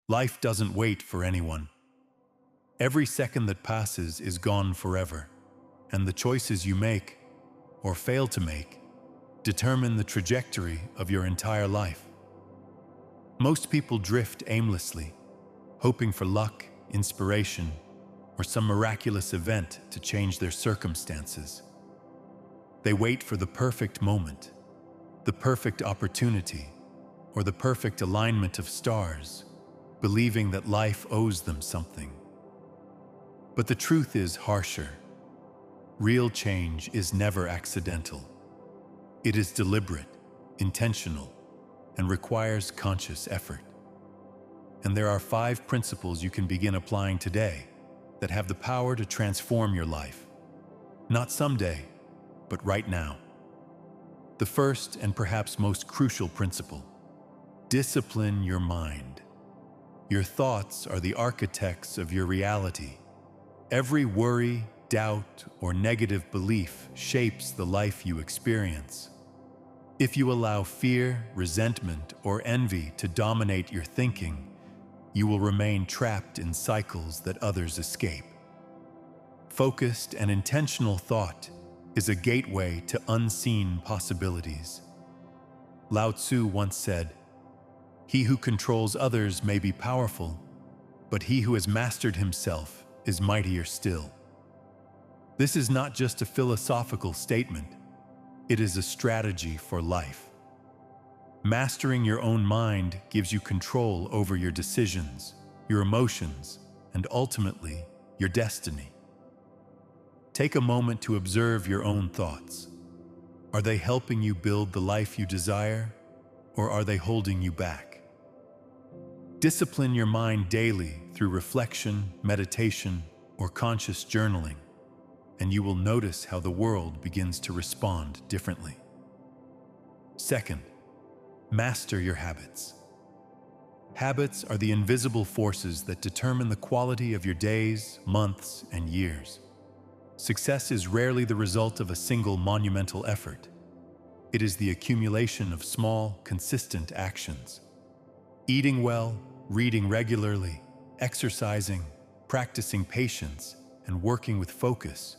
Life doesn't wait for anyone. Every second that passes is gone forever, and the choices you make, or fail to make, determine the trajectory of your entire life. Most people drift aimlessly, hoping for luck, inspiration, or some miraculous event to change their circumstances. They wait for the perfect moment, the perfect opportunity, or the perfect alignment of stars, believing that life owes them something. But the truth is harsher. Real change is never accidental. It is deliberate, intentional, and requires conscious effort. And there are 5 principles you can begin applying today that have the power to transform your life. Not someday, but right now. The first and perhaps most crucial principle: discipline your mind. Your thoughts are the architects of your reality. Every worry, doubt, or negative belief shapes the life you experience. If you allow fear, resentment, or envy to dominate your thinking, you will remain trapped in cycles that others escape. Focused and intentional thought is a gateway to unseen possibilities. Lao Tzu once said, "He who controls others may be powerful, but he who has mastered himself is mightier still." This is not just a philosophical statement, it is a strategy for life. Mastering your own mind gives you control over your decisions, your emotions, and ultimately, your destiny. Take a moment to observe your own thoughts. Are they helping you build the life you desire, or are they holding you back? Discipline your mind daily through reflection, meditation, or conscious journaling, and you will notice how the world begins to respond differently. Second, master your habits. Habits are the invisible forces that determine the quality of your days, months, and years. Success is rarely the result of a single monumental effort. It is the accumulation of small, consistent actions. Eating well, reading regularly, exercising, practicing patience, and working with focus.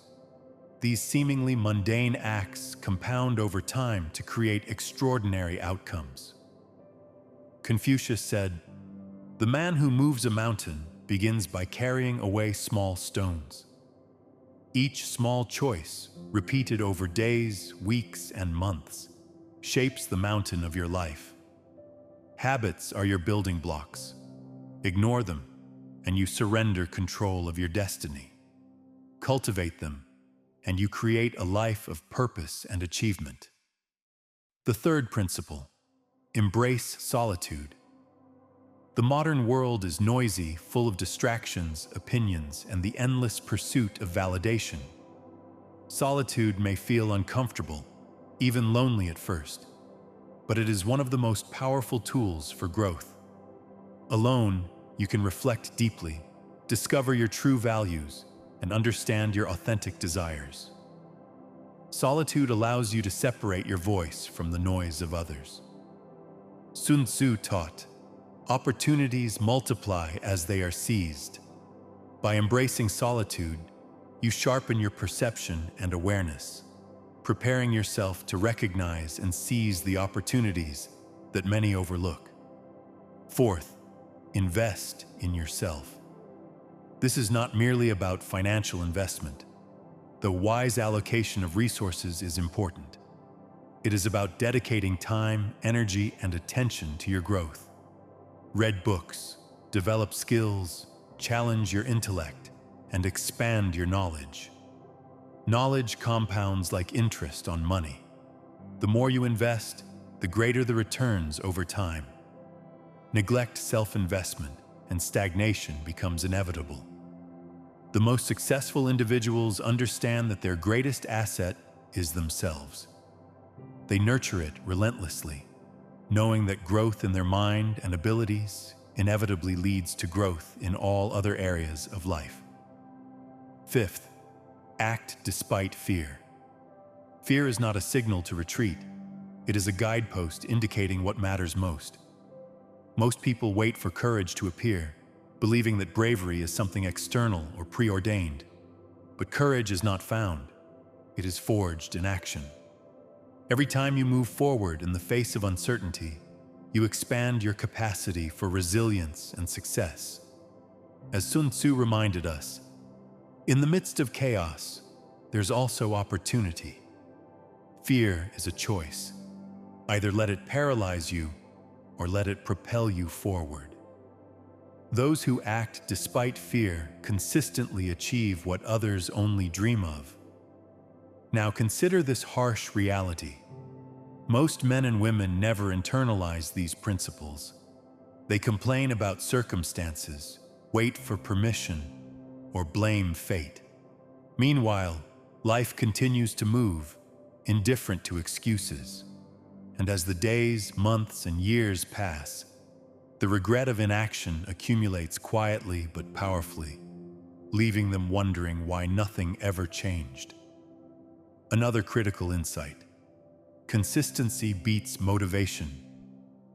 These seemingly mundane acts compound over time to create extraordinary outcomes. Confucius said, "The man who moves a mountain begins by carrying away small stones." Each small choice, repeated over days, weeks, and months, shapes the mountain of your life. Habits are your building blocks. Ignore them, and you surrender control of your destiny. Cultivate them, and you create a life of purpose and achievement. The third principle: embrace solitude. The modern world is noisy, full of distractions, opinions, and the endless pursuit of validation. Solitude may feel uncomfortable, even lonely at first, but it is one of the most powerful tools for growth. Alone, you can reflect deeply, discover your true values, and understand your authentic desires. Solitude allows you to separate your voice from the noise of others. Sun Tzu taught, "Opportunities multiply as they are seized." By embracing solitude, you sharpen your perception and awareness, preparing yourself to recognize and seize the opportunities that many overlook. Fourth, invest in yourself. This is not merely about financial investment. The wise allocation of resources is important. It is about dedicating time, energy, and attention to your growth. Read books, develop skills, challenge your intellect, and expand your knowledge. Knowledge compounds like interest on money. The more you invest, the greater the returns over time. Neglect self-investment, and stagnation becomes inevitable. The most successful individuals understand that their greatest asset is themselves. They nurture it relentlessly, knowing that growth in their mind and abilities inevitably leads to growth in all other areas of life. Fifth, act despite fear. Fear is not a signal to retreat. It is a guidepost indicating what matters most. Most people wait for courage to appear, believing that bravery is something external or preordained. But courage is not found. It is forged in action. Every time you move forward in the face of uncertainty, you expand your capacity for resilience and success. As Sun Tzu reminded us, in the midst of chaos, there's also opportunity. Fear is a choice. Either let it paralyze you or let it propel you forward. Those who act despite fear consistently achieve what others only dream of. Now consider this harsh reality. Most men and women never internalize these principles. They complain about circumstances, wait for permission, or blame fate. Meanwhile, life continues to move, indifferent to excuses. And as the days, months, and years pass, the regret of inaction accumulates quietly but powerfully, leaving them wondering why nothing ever changed. Another critical insight. Consistency beats motivation.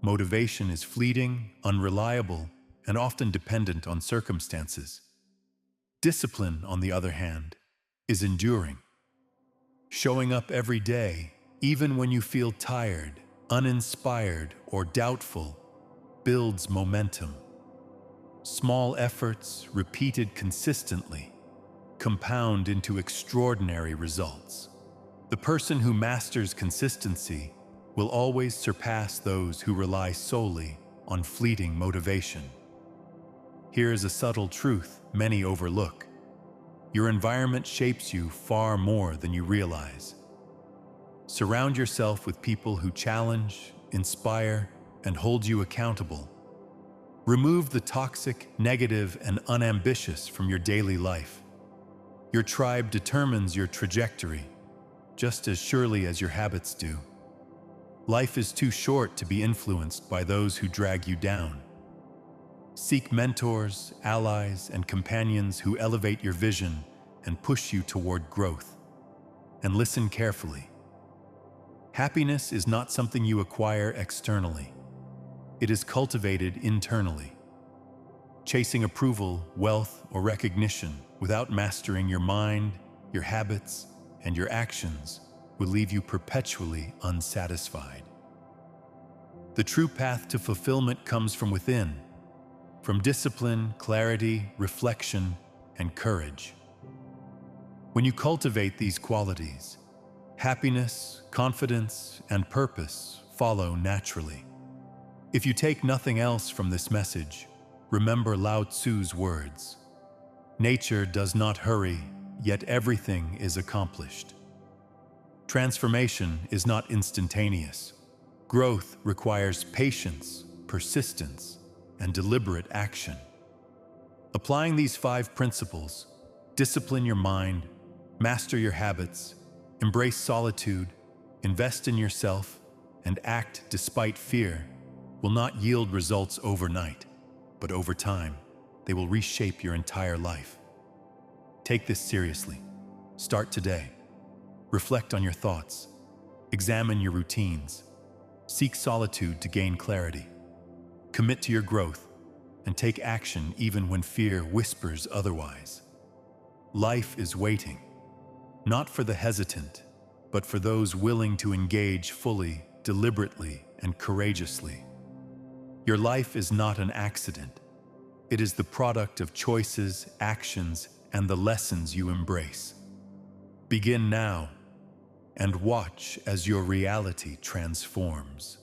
Motivation is fleeting, unreliable, and often dependent on circumstances. Discipline, on the other hand, is enduring. Showing up every day, even when you feel tired, uninspired, or doubtful, builds momentum. Small efforts, repeated consistently, compound into extraordinary results. The person who masters consistency will always surpass those who rely solely on fleeting motivation. Here is a subtle truth many overlook. Your environment shapes you far more than you realize. Surround yourself with people who challenge, inspire, and hold you accountable. Remove the toxic, negative, and unambitious from your daily life. Your tribe determines your trajectory, just as surely as your habits do. Life is too short to be influenced by those who drag you down. Seek mentors, allies, and companions who elevate your vision and push you toward growth. And listen carefully. Happiness is not something you acquire externally. It is cultivated internally. Chasing approval, wealth, or recognition without mastering your mind, your habits, and your actions will leave you perpetually unsatisfied. The true path to fulfillment comes from within, from discipline, clarity, reflection, and courage. When you cultivate these qualities, happiness, confidence, and purpose follow naturally. If you take nothing else from this message, remember Lao Tzu's words. Nature does not hurry, yet everything is accomplished. Transformation is not instantaneous. Growth requires patience, persistence, and deliberate action. Applying these 5 principles, discipline your mind, master your habits, embrace solitude, invest in yourself, and act despite fear, will not yield results overnight, but over time, they will reshape your entire life. Take this seriously. Start today. Reflect on your thoughts. Examine your routines. Seek solitude to gain clarity. Commit to your growth and take action even when fear whispers otherwise. Life is waiting, not for the hesitant, but for those willing to engage fully, deliberately, and courageously. Your life is not an accident. It is the product of choices, actions, and the lessons you embrace. Begin now and watch as your reality transforms.